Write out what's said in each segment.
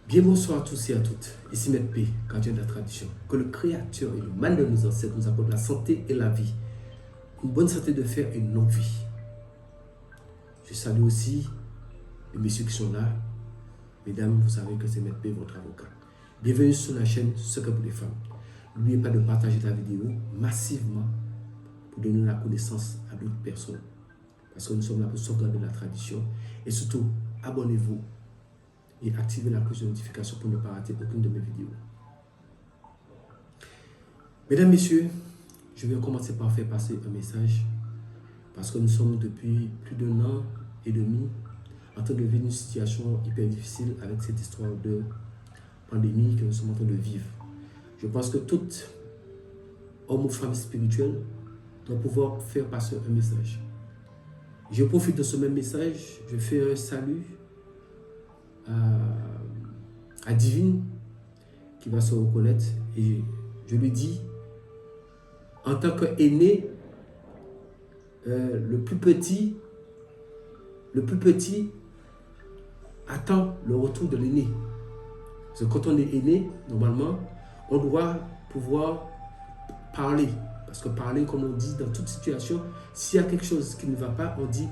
Bien bonsoir à tous et à toutes. Ici Maître P, gardien de la tradition. Que le Créateur et le mal de nos ancêtres nous accordent la santé et la vie. Une bonne santé de fer et une longue vie. Je salue aussi les messieurs qui sont là. Mesdames, vous savez que c'est Maître P, votre avocat. Bienvenue sur la chaîne Secret pour les femmes. N'oubliez pas de partager la vidéo massivement pour donner la connaissance à d'autres personnes. Parce que nous sommes là pour sauvegarder la tradition. Et surtout, abonnez-vous et activez la cloche de notification pour ne pas rater aucune de mes vidéos. Mesdames, Messieurs, je vais commencer par faire passer un message parce que nous sommes depuis plus d'1 an et demi en train de vivre une situation hyper difficile avec cette histoire de pandémie que nous sommes en train de vivre. Je pense que tout homme ou femme spirituelle doit pouvoir faire passer un message. Je profite de ce même message, je fais un salut à Divine qui va se reconnaître et je lui dis en tant qu'aîné le plus petit attend le retour de l'aîné. Parce que quand on est aîné, normalement, on doit pouvoir parler. Parce que parler, comme on dit dans toute situation, s'il y a quelque chose qui ne va pas, on dit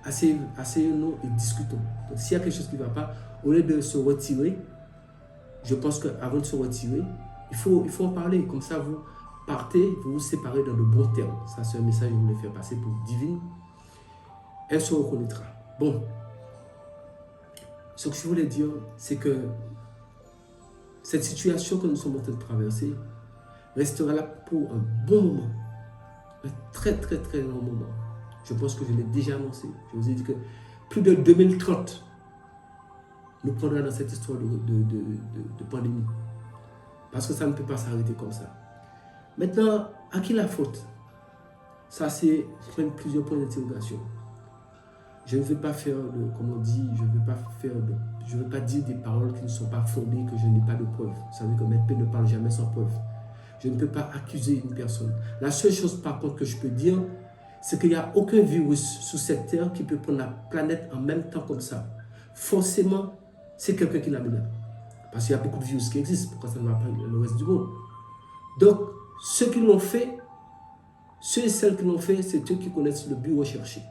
asseyons-nous et discutons. Donc s'il y a quelque chose qui ne va pas, au lieu de se retirer, je pense qu'avant de se retirer, il faut en parler. Comme ça, vous partez, vous vous séparez dans de bons termes. Ça, c'est un message que je voulais faire passer pour Divine. Elle se reconnaîtra. Bon, ce que je voulais dire, c'est que cette situation que nous sommes en train de traverser restera là pour un bon moment. Un très long moment. Je pense que je l'ai déjà annoncé. Je vous ai dit que plus de 2030 nous prendra dans cette histoire de pandémie. Parce que ça ne peut pas s'arrêter comme ça. Maintenant, à qui la faute? Ça, c'est plusieurs points d'interrogation. Je ne vais pas faire comme on dit, je ne vais pas dire des paroles qui ne sont pas fondées, que je n'ai pas de preuves. Vous savez que Maître P ne parle jamais sans preuve. Je ne peux pas accuser une personne. La seule chose par contre que je peux dire, c'est qu'il n'y a aucun virus sur cette terre qui peut prendre la planète en même temps comme ça. Forcément, c'est quelqu'un qui l'a mis là. Parce qu'il y a beaucoup de virus qui existent, pourquoi ça ne va pas le reste du monde? Donc, ceux qui l'ont fait, ceux et celles qui l'ont fait, c'est eux qui connaissent le but recherché.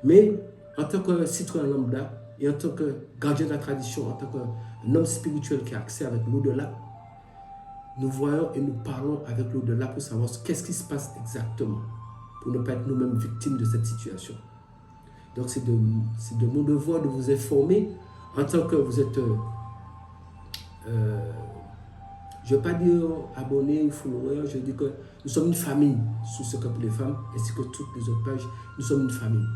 Mais en tant que citoyen lambda et en tant que gardien de la tradition, en tant qu'un homme spirituel qui a accès avec l'au-delà, nous voyons et nous parlons avec l'au-delà pour savoir qu'est-ce qui se passe exactement, pour ne pas être nous-mêmes victimes de cette situation. Donc c'est de mon devoir de vous informer en tant que vous êtes, je ne vais pas dire abonné ou follower, je dis que nous sommes une famille sous Secret pour les femmes, ainsi que toutes les autres pages, nous sommes une famille.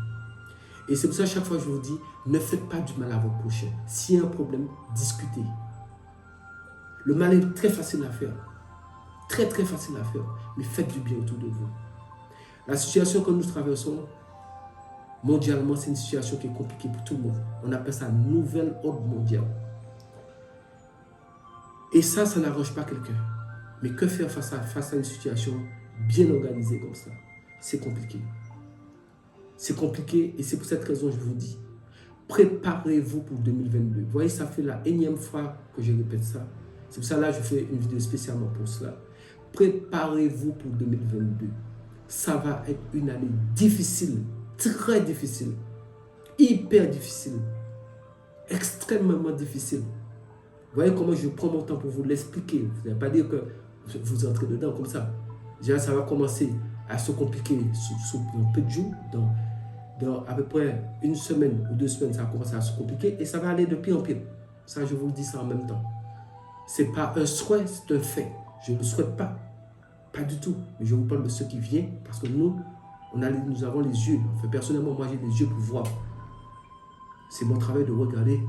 Et c'est pour ça à chaque fois je vous dis, ne faites pas du mal à votre prochain. S'il y a un problème, discutez. Le mal est très facile à faire. Très facile à faire. Mais faites du bien autour de vous. La situation que nous traversons, mondialement, c'est une situation qui est compliquée pour tout le monde. On appelle ça nouvel ordre mondial. Et ça n'arrange pas quelqu'un. Mais que faire face à une situation bien organisée comme ça? C'est compliqué. C'est compliqué et c'est pour cette raison que je vous dis, préparez-vous pour 2022. Vous voyez, ça fait la énième fois que je répète ça. C'est pour ça là je fais une vidéo spécialement pour cela. Préparez-vous pour 2022. Ça va être une année difficile, très difficile, hyper difficile, extrêmement difficile. Vous voyez comment je prends mon temps pour vous l'expliquer. Vous n'allez pas dire que vous entrez dedans comme ça. Déjà, ça va commencer à se compliquer sous un peu de jours. Dans à peu près une semaine ou 2 semaines, ça va commencer à se compliquer et ça va aller de pire en pire. Ça, je vous le dis ça en même temps. Ce n'est pas un souhait, c'est un fait. Je ne le souhaite pas. Pas du tout. Mais je vous parle de ce qui vient parce que nous avons les yeux. Enfin, personnellement, moi, j'ai les yeux pour voir. C'est mon travail de regarder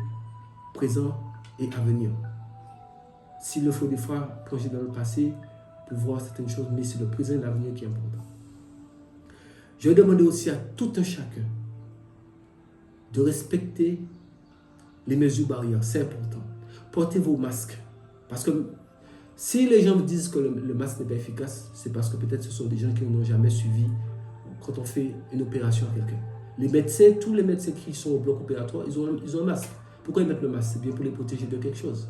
présent et avenir. S'il le faut des fois, plonger dans le passé pour voir certaines choses, mais c'est le présent et l'avenir qui est important. Je vais demander aussi à tout un chacun de respecter les mesures barrières. C'est important. Portez vos masques. Parce que si les gens vous disent que le masque n'est pas efficace, c'est parce que peut-être ce sont des gens qui n'ont jamais suivi quand on fait une opération à quelqu'un. Les médecins, tous les médecins qui sont au bloc opératoire, ils ont un masque. Pourquoi ils mettent le masque? C'est bien pour les protéger de quelque chose.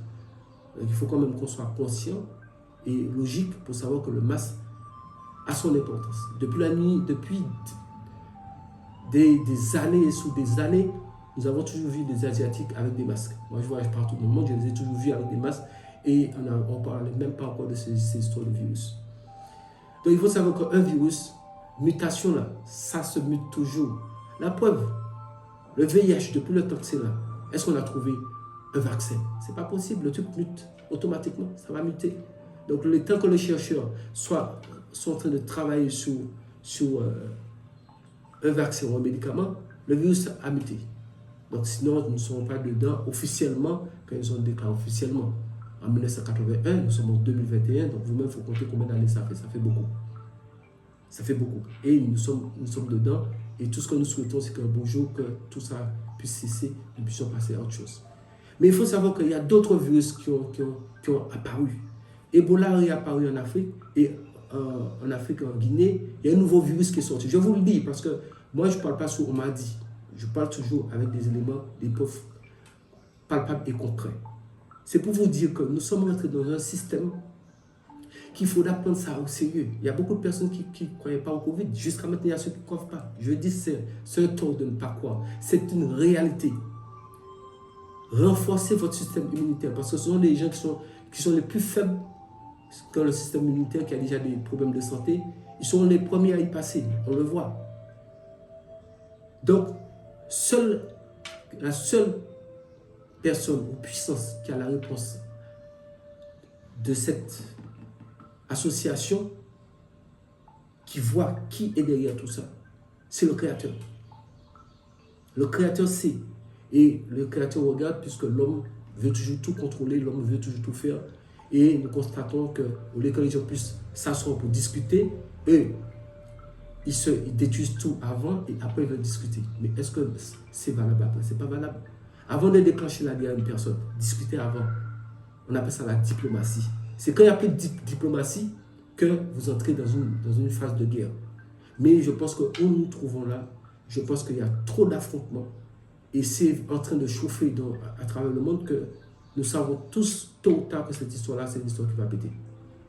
Donc, il faut quand même qu'on soit conscient et logique pour savoir que le masque a son importance. Depuis la nuit, depuis des années et sous des années, nous avons toujours vu des Asiatiques avec des masques. Moi, je voyage partout dans le monde, je les ai toujours vus avec des masques et on ne parlait même pas encore de ces histoires de virus. Donc, il faut savoir qu'un virus, mutation là, ça se mute toujours. La preuve, le VIH, depuis le temps que c'est là, est-ce qu'on a trouvé un vaccin? Ce n'est pas possible, le truc mute automatiquement, ça va muter. Donc, le temps que les chercheurs sont en train de travailler sur un vaccin ou un médicament, le virus a muté. Donc, sinon, nous ne serons pas dedans officiellement, quand ils ont déclaré officiellement. En 1981, nous sommes en 2021, donc vous-même, il faut compter combien d'années ça fait beaucoup. Ça fait beaucoup. Et nous sommes dedans, et tout ce que nous souhaitons, c'est qu'un beau jour, que tout ça puisse cesser, nous puissions passer à autre chose. Mais il faut savoir qu'il y a d'autres virus qui ont apparu. Ebola est apparu en Afrique, et en Afrique, en Guinée, il y a un nouveau virus qui est sorti. Je vous le dis, parce que moi, je ne parle pas sur on m'a dit. Je parle toujours avec des éléments, des preuves palpables et concrets. C'est pour vous dire que nous sommes rentrés dans un système qu'il faudra prendre ça au sérieux. Il y a beaucoup de personnes qui ne croyaient pas au Covid. Jusqu'à maintenant, il y a ceux qui ne croient pas. Je dis c'est un tort de ne pas croire. C'est une réalité. Renforcez votre système immunitaire parce que ce sont les gens qui sont les plus faibles quand le système immunitaire qui a déjà des problèmes de santé. Ils sont les premiers à y passer. On le voit. Donc, la seule personne ou puissance qui a la réponse de cette association qui voit qui est derrière tout ça, c'est le Créateur. Le Créateur sait. Et le Créateur regarde puisque l'homme veut toujours tout contrôler, l'homme veut toujours tout faire. Et nous constatons qu'au lieu que les gens puissent s'asseoir pour discuter, eux, ils détruisent tout avant et après ils veulent discuter. Mais est-ce que c'est valable après? Ce n'est pas valable. Avant de déclencher la guerre à une personne, discuter avant. On appelle ça la diplomatie. C'est quand il n'y a plus de diplomatie que vous entrez dans une phase de guerre. Mais je pense que où nous nous trouvons là, je pense qu'il y a trop d'affrontements. Et c'est en train de chauffer à travers le monde que nous savons tous, tôt ou tard, que cette histoire-là, c'est une histoire qui va péter.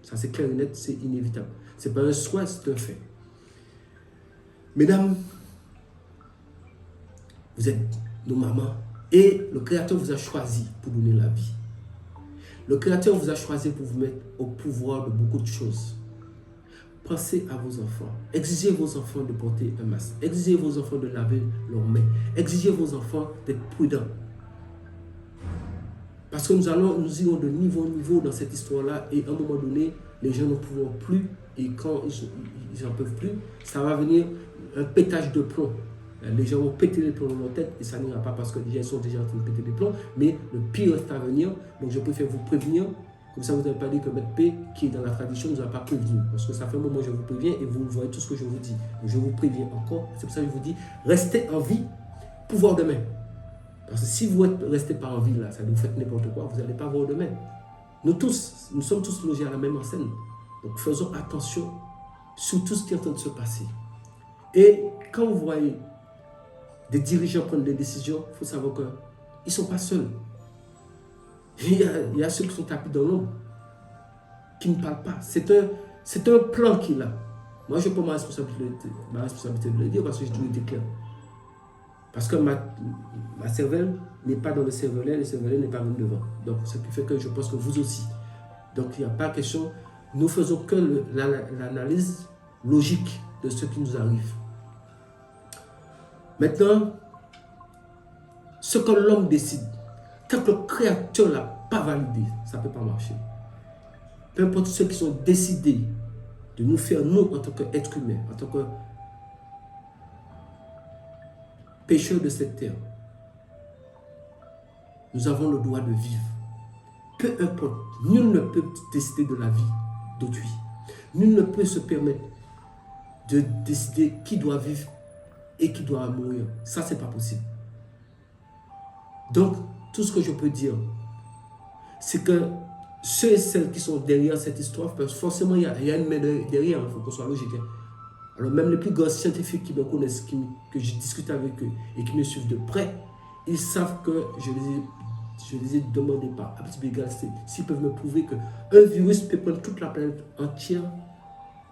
Ça, c'est clair et net, c'est inévitable. Ce n'est pas un souhait, c'est un fait. Mesdames, vous êtes nos mamans et le Créateur vous a choisi pour donner la vie. Le Créateur vous a choisi pour vous mettre au pouvoir de beaucoup de choses. Pensez à vos enfants. Exigez vos enfants de porter un masque. Exigez vos enfants de laver leurs mains. Exigez vos enfants d'être prudents. Parce que nous irons de niveau en niveau dans cette histoire-là et à un moment donné, les gens ne pourront plus et quand ils n'en peuvent plus, ça va venir un pétage de plomb. Les gens vont péter les plombs dans leur tête et ça n'ira pas parce que les gens sont déjà en train de péter les plombs, mais le pire est à venir. Donc je préfère vous prévenir. Comme ça, vous n'avez pas dit que Maître P, qui est dans la tradition, ne nous a pas prévenu. Parce que ça fait un moment que je vous préviens et vous voyez tout ce que je vous dis. Donc je vous préviens encore. C'est pour ça que je vous dis, restez en vie, pouvoir demain. Parce que si vous restez pas en vie là, ça vous faites n'importe quoi, vous n'allez pas voir demain. Nous sommes tous logés à la même enseigne. Donc faisons attention sur tout ce qui est en train de se passer. Et quand vous voyez des dirigeants prendre des décisions, il faut savoir qu'ils ne sont pas seuls. Il y a ceux qui sont tapis dans l'ombre, qui ne parlent pas. C'est un plan qu'il a. Moi, je prends ma responsabilité de le dire parce que je dois être clair. Parce que ma cervelle n'est pas dans le cervelet n'est pas même devant. Donc, ce qui fait que je pense que vous aussi. Donc, il n'y a pas question. Nous faisons que l'analyse logique de ce qui nous arrive. Maintenant, ce que l'homme décide, tant que le Créateur ne l'a pas validé, ça ne peut pas marcher. Peu importe ceux qui sont décidés de nous faire, nous, en tant qu'êtres humains, en tant que pécheurs de cette terre, nous avons le droit de vivre. Peu importe, nul ne peut décider de la vie d'autrui. Nul ne peut se permettre de décider qui doit vivre et qui doit mourir. Ça, ce n'est pas possible. Donc, tout ce que je peux dire, c'est que ceux et celles qui sont derrière cette histoire, parce que forcément, il y a une main derrière, il faut qu'on soit logique. Alors, même les plus grands scientifiques qui me connaissent, que je discute avec eux et qui me suivent de près, ils savent que je les ai Je les ai demandé par A plus B égale C. S'ils peuvent me prouver qu'un virus peut prendre toute la planète entière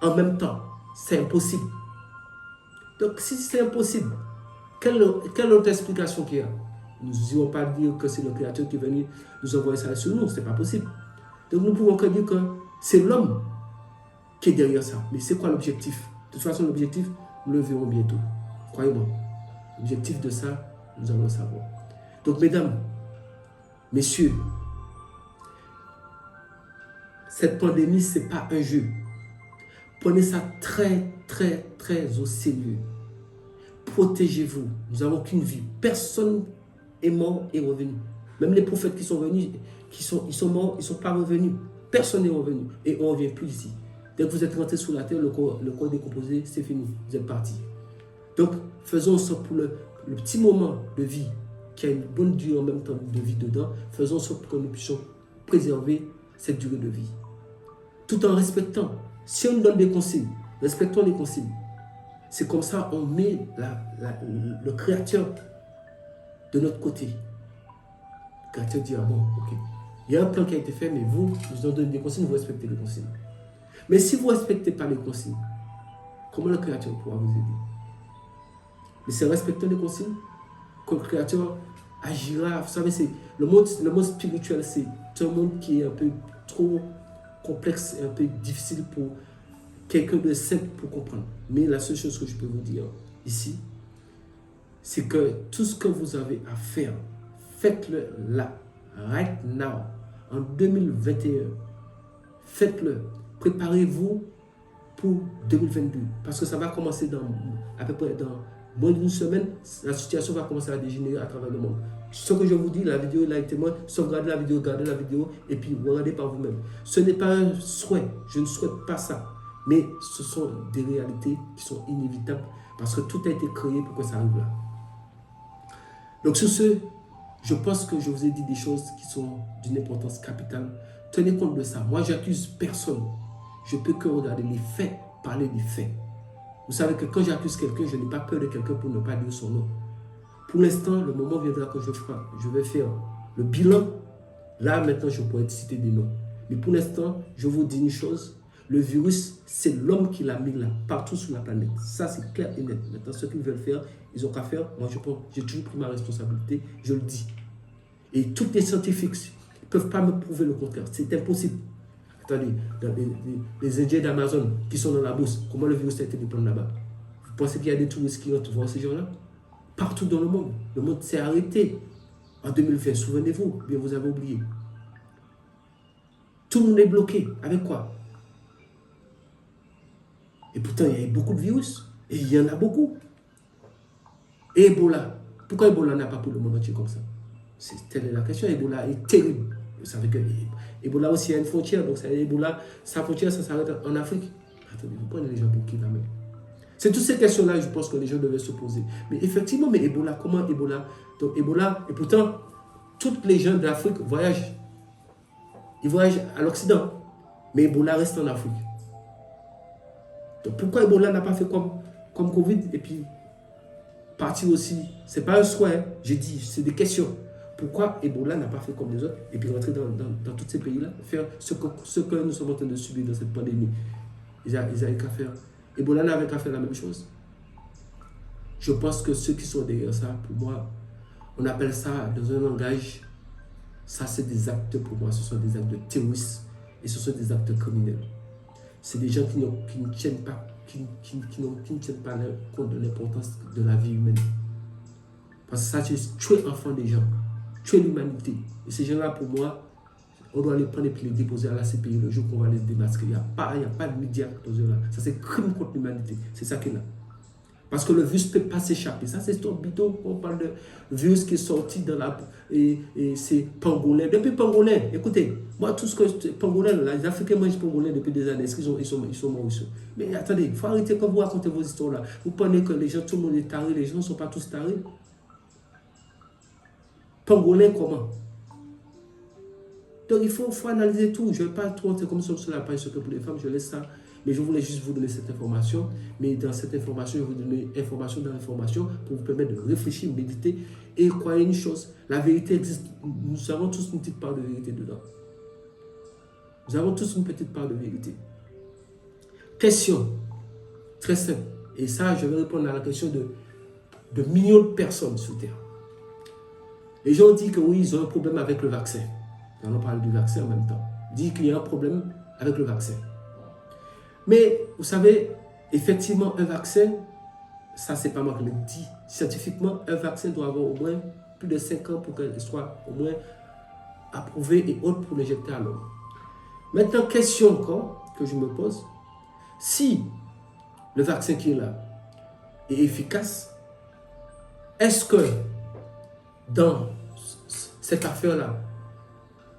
en même temps, c'est impossible. Donc, si c'est impossible, quelle autre explication qu'il y a? Nous n'irons pas dire que c'est le Créateur qui est venu nous envoyer ça sur nous, ce n'est pas possible. Donc, nous pouvons que dire que c'est l'homme qui est derrière ça. Mais c'est quoi l'objectif? De toute façon, l'objectif, nous le verrons bientôt. Croyez-moi. L'objectif de ça, nous allons le savoir. Donc, mesdames, messieurs, cette pandémie, ce n'est pas un jeu. Prenez ça très, très, très au sérieux. Protégez-vous. Nous n'avons qu'une vie. Personne est mort et revenu. Même les prophètes qui sont venus, ils sont morts, ils ne sont pas revenus. Personne n'est revenu. Et on ne revient plus ici. Dès que vous êtes rentré sous la terre, le corps décomposé, c'est fini. Vous êtes parti. Donc, faisons ça pour le petit moment de vie qui a une bonne durée en même temps de vie dedans. Faisons ça pour que nous puissions préserver cette durée de vie. Tout en respectant. Si on nous donne des consignes, respectons les consignes. C'est comme ça on met le Créateur de notre côté. Le Créateur dit, ah bon, ok. Il y a un plan qui a été fait, mais vous en donnez des consignes, vous respectez les consignes. Mais si vous ne respectez pas les consignes, comment le Créateur pourra vous aider? Mais c'est en respectant les consignes que le Créateur agira. Vous savez, le monde spirituel, c'est un monde qui est un peu trop complexe et un peu difficile pour quelqu'un de simple pour comprendre. Mais la seule chose que je peux vous dire ici, c'est que tout ce que vous avez à faire, faites-le là, right now, en 2021. Faites-le. Préparez-vous pour 2022. Parce que ça va commencer à peu près dans moins d'une semaine. La situation va commencer à dégénérer à travers le monde. Ce que je vous dis, la vidéo là est témoin. Sauvegardez la vidéo, gardez la vidéo et puis regardez par vous-même. Ce n'est pas un souhait. Je ne souhaite pas ça. Mais ce sont des réalités qui sont inévitables parce que tout a été créé pour que ça arrive là. Donc sur ce, je pense que je vous ai dit des choses qui sont d'une importance capitale. Tenez compte de ça. Moi, j'accuse personne. Je peux que regarder les faits, parler des faits. Vous savez que quand j'accuse quelqu'un, je n'ai pas peur de quelqu'un pour ne pas dire son nom. Pour l'instant, le moment viendra que je vais faire le bilan. Là, maintenant, je pourrais citer des noms. Mais pour l'instant, je vous dis une chose. Le virus, c'est l'homme qui l'a mis là, partout sur la planète. Ça, c'est clair et net. Maintenant, ce qu'ils veulent faire, ils ont qu'à faire. Moi, j'ai toujours pris ma responsabilité. Je le dis. Et tous les scientifiques ne peuvent pas me prouver le contraire. C'est impossible. Attendez, dans les Indiens d'Amazon qui sont dans la bourse, comment le virus a été déplacé là-bas? Vous pensez qu'il y a des touristes qui rentrent voir ces gens-là? Partout dans le monde s'est arrêté en 2020. Souvenez-vous, bien vous avez oublié. Tout le monde est bloqué. Avec quoi? Et pourtant, il y a beaucoup de virus. Et il y en a beaucoup. Et Ebola. Pourquoi Ebola n'a pas pris le monde entier comme ça? Telle est la question. Ebola est terrible. Vous savez que Ebola aussi a une frontière. Donc, Ebola, sa frontière, ça s'arrête en Afrique. Attendez, vous prenez les gens pour qui là même? C'est toutes ces questions-là, je pense que les gens devaient se poser. Mais effectivement, mais Ebola, comment Ebola? Donc, Ebola, et pourtant, tous les gens d'Afrique voyagent. Ils voyagent à l'Occident. Mais Ebola reste en Afrique. Donc, pourquoi Ebola n'a pas fait comme Covid et puis partir aussi? Ce n'est pas un souhait, j'ai dit, c'est des questions. Pourquoi Ebola n'a pas fait comme les autres et puis rentrer dans tous ces pays-là, faire ce que nous sommes en train de subir dans cette pandémie? Ils n'avaient qu'à faire. Ebola n'avait qu'à faire la même chose. Je pense que ceux qui sont derrière ça, pour moi, on appelle ça dans un langage, ça c'est des actes pour moi, ce sont des actes de terrorisme et ce sont des actes criminels. C'est des gens qui ne tiennent pas, qui ne tiennent pas compte de l'importance de la vie humaine. Parce que ça, c'est tuer l'enfant des gens, tuer l'humanité. Et ces gens-là, pour moi, on doit les prendre et puis les déposer à la CPI le jour qu'on va les démasquer. Il n'y a pas de médias dans ce là. Ça, c'est crime contre l'humanité. C'est ça qui est là. Parce que le virus ne peut pas s'échapper. Ça, c'est ton bidon. On parle de virus qui est sorti dans la... Et c'est pangolin. Depuis pangolin, écoutez, moi, tout ce que... Pangolin, les Africains mangent pangolin depuis des années. Est-ce qu'ils sont morts aussi? Mais attendez, il faut arrêter quand vous racontez vos histoires-là. Vous pensez que les gens, tout le monde est taré. Les gens ne sont pas tous tarés. Pangolin, comment? Donc, il faut analyser tout. Je ne vais pas trop entrer comme ça sur la page secret pour les femmes. Je laisse ça. Mais je voulais juste vous donner cette information. Mais dans cette information, je vais vous donner information dans l'information pour vous permettre de réfléchir, méditer. Et croyez une chose, la vérité existe. Nous avons tous une petite part de vérité dedans. Nous avons tous une petite part de vérité. Question, très simple. Et ça, je vais répondre à la question de millions de personnes sur Terre. Les gens disent que oui, ils ont un problème avec le vaccin. Nous allons parler du vaccin en même temps. Ils disent qu'il y a un problème avec le vaccin. Mais, vous savez, effectivement, un vaccin, ça, c'est pas moi qui le dis. Scientifiquement, un vaccin doit avoir au moins plus de 5 ans pour qu'il soit au moins approuvé et autre pour l'injecter à l'homme. Maintenant, question encore que je me pose. Si le vaccin qui est là est efficace, est-ce que dans cette affaire-là,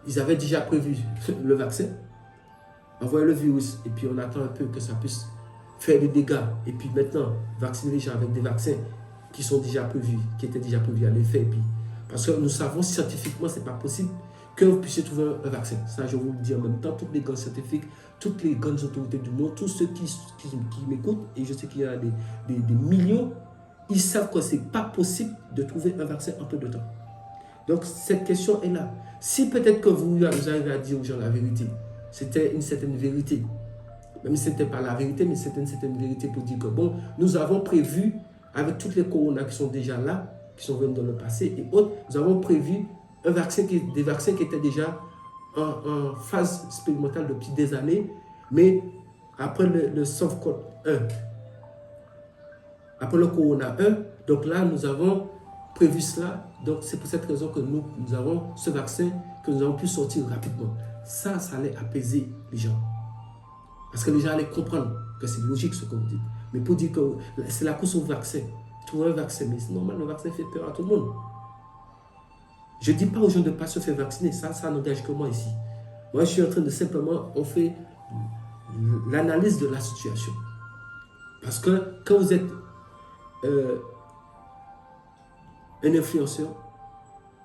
ils avaient déjà prévu le vaccin, envoyer le virus et puis on attend un peu que ça puisse faire des dégâts et puis maintenant vacciner les gens avec des vaccins qui sont déjà prévus, qui étaient déjà prévus à l'effet. Parce que nous savons scientifiquement, ce n'est pas possible que vous puissiez trouver un vaccin. Ça, je vous le dis en même temps, toutes les grands scientifiques, toutes les grandes autorités du monde, tous ceux qui m'écoutent, et je sais qu'il y en a des millions, ils savent que ce n'est pas possible de trouver un vaccin en peu de temps. Donc, cette question est là. Si peut-être que vous arrivez à dire aux gens la vérité, c'était une certaine vérité, même si ce n'était pas la vérité, mais c'était une certaine vérité pour dire que, bon, nous avons prévu, avec toutes les coronas qui sont déjà là, qui sont venus dans le passé et autres, nous avons prévu des vaccins qui étaient déjà en phase expérimentale depuis des années, mais après le SARS-CoV 1, après le Corona 1, donc là, nous avons prévu cela. Donc, c'est pour cette raison que nous avons ce vaccin que nous avons pu sortir rapidement. Ça allait apaiser les gens. Parce que les gens allaient comprendre que c'est logique ce que vous dites. Mais pour dire que c'est la course au vaccin, trouver un vaccin, mais c'est normal, le vaccin fait peur à tout le monde. Je ne dis pas aux gens de ne pas se faire vacciner, ça n'engage que moi ici. Moi, je suis en train de simplement, on fait l'analyse de la situation. Parce que quand vous êtes un influenceur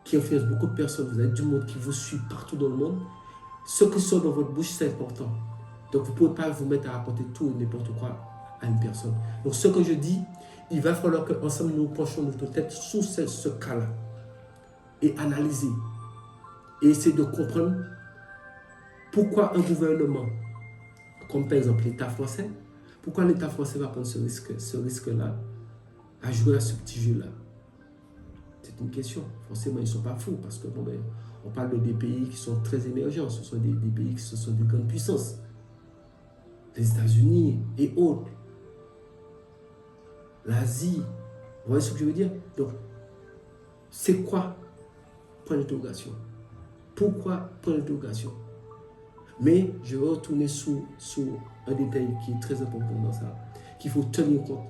qui influence beaucoup de personnes, vous avez du monde qui vous suit partout dans le monde, ce qui sort dans votre bouche, c'est important. Donc, vous ne pouvez pas vous mettre à raconter tout et n'importe quoi à une personne. Donc, ce que je dis, il va falloir qu'ensemble nous penchions notre tête sur ce cas-là et analyser et essayer de comprendre pourquoi un gouvernement, comme par exemple l'État français, pourquoi l'État français va prendre ce risque-là, à jouer à ce petit jeu-là. C'est une question. Forcément, ils ne sont pas fous parce que bon, on parle de des pays qui sont très émergents, ce sont des pays qui sont de grandes puissances. Les États-Unis et autres. L'Asie. Vous voyez ce que je veux dire? Donc, c'est quoi? Point d'interrogation. Pourquoi? Point d'interrogation. Mais je vais retourner sur un détail qui est très important dans ça, qu'il faut tenir compte.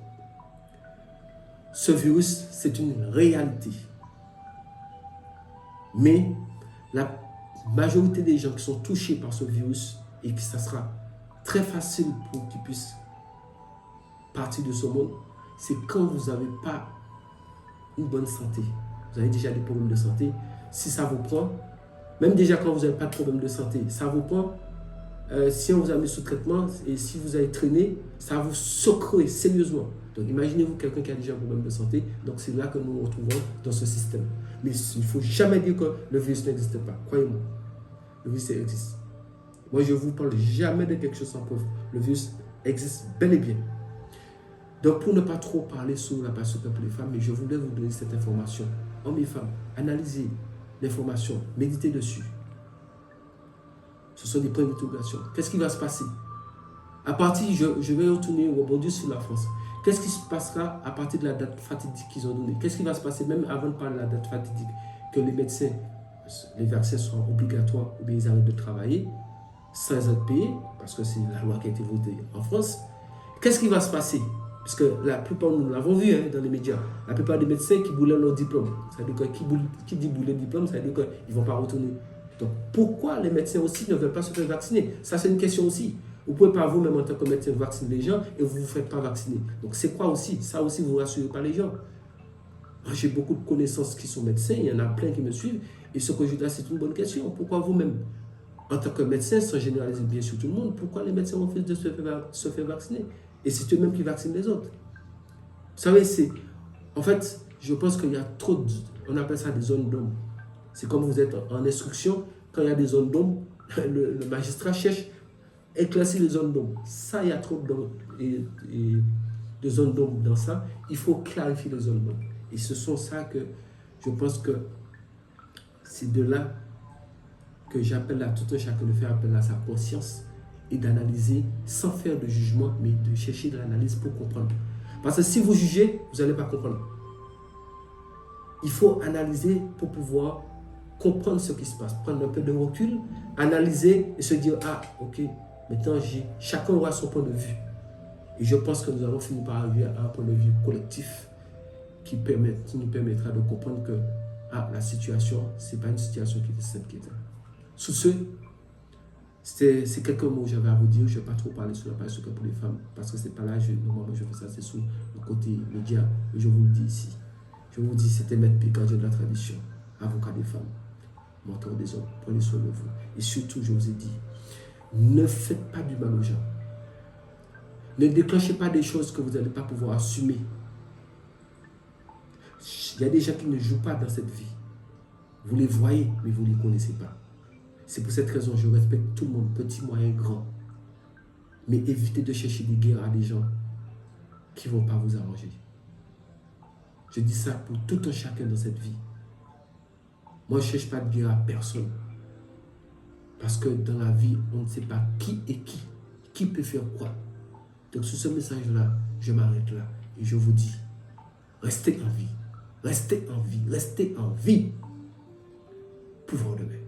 Ce virus, c'est une réalité. Mais la majorité des gens qui sont touchés par ce virus et que ça sera très facile pour qu'ils puissent partir de ce monde, c'est quand vous n'avez pas une bonne santé. Vous avez déjà des problèmes de santé. Si ça vous prend, même déjà quand vous n'avez pas de problème de santé, ça vous prend. Si on vous a mis sous traitement et si vous avez traîné, ça va vous secouer sérieusement. Donc imaginez-vous quelqu'un qui a déjà un problème de santé. Donc c'est là que nous nous retrouvons dans ce système. Mais il ne faut jamais dire que le virus n'existe pas. Croyez-moi, le virus existe. Moi je ne vous parle jamais de quelque chose sans preuve. Le virus existe bel et bien. Donc pour ne pas trop parler sur la passion pour les femmes, mais je voulais vous donner cette information. Hommes et femmes, analysez l'information, méditez dessus. Ce sont des points d'interrogation. Qu'est-ce qui va se passer? À partir, je vais retourner rebondir sur la France. Qu'est-ce qui se passera à partir de la date fatidique qu'ils ont donnée? Qu'est-ce qui va se passer même avant de parler de la date fatidique? Que les médecins, les vaccins seront obligatoires ou bien ils arrêtent de travailler sans être payés, parce que c'est la loi qui a été votée en France. Qu'est-ce qui va se passer? Parce que la plupart, nous l'avons vu dans les médias, la plupart des médecins qui boulaient leur diplôme. Ça veut dire que qui dit bouler le diplôme, ça veut dire qu'ils ne vont pas retourner. Donc, pourquoi les médecins aussi ne veulent pas se faire vacciner? Ça, c'est une question aussi. Vous ne pouvez pas vous-même en tant que médecin vacciner les gens et vous ne vous faites pas vacciner. Donc, c'est quoi aussi? Ça aussi, vous ne rassurez pas les gens. Moi, j'ai beaucoup de connaissances qui sont médecins, il y en a plein qui me suivent. Et ce que je dis là, c'est une bonne question. Pourquoi vous-même, En tant que médecin, sans généraliser bien sûr tout le monde, pourquoi les médecins refusent de se faire vacciner? Et c'est eux-mêmes qui vaccinent les autres. Vous savez, en fait, je pense qu'il y a trop on appelle ça des zones d'ombre. C'est comme vous êtes en instruction, quand il y a des zones d'ombre, le magistrat cherche à éclaircir les zones d'ombre. Ça, il y a trop de zones d'ombre dans ça. Il faut clarifier les zones d'ombre. Et ce sont ça que je pense que c'est de là que j'appelle à tout un chacun de faire appel à sa conscience et d'analyser sans faire de jugement, mais de chercher de l'analyse pour comprendre. Parce que si vous jugez, vous n'allez pas comprendre. Il faut analyser pour pouvoir comprendre ce qui se passe, prendre un peu de recul, analyser et se dire, ah, ok, maintenant chacun aura son point de vue. Et je pense que nous allons finir par arriver à un point de vue collectif qui nous permettra de comprendre que la situation, ce n'est pas une situation qui est s'inquiéter. Sous ce, c'est quelques mots que j'avais à vous dire. Je ne vais pas trop parler sur la page Secret pour les femmes parce que ce n'est pas là, normalement je fais ça, c'est sur le côté média. Et je vous le dis ici. Je vous dis, c'était Maître P, gardien de la tradition, avocat des femmes, mentor des hommes. Prenez soin de vous. Et surtout, je vous ai dit, ne faites pas du mal aux gens. Ne déclenchez pas des choses que vous n'allez pas pouvoir assumer. Il y a des gens qui ne jouent pas dans cette vie. Vous les voyez, mais vous ne les connaissez pas. C'est pour cette raison que je respecte tout le monde, petit, moyen, grand. Mais évitez de chercher des guerres à des gens qui ne vont pas vous arranger. Je dis ça pour tout un chacun dans cette vie. Moi, je ne cherche pas de guerre à personne. Parce que dans la vie, on ne sait pas qui est qui peut faire quoi. Donc sur ce message-là, je m'arrête là. Et je vous dis, restez en vie. Restez en vie. Restez en vie. Pour demain.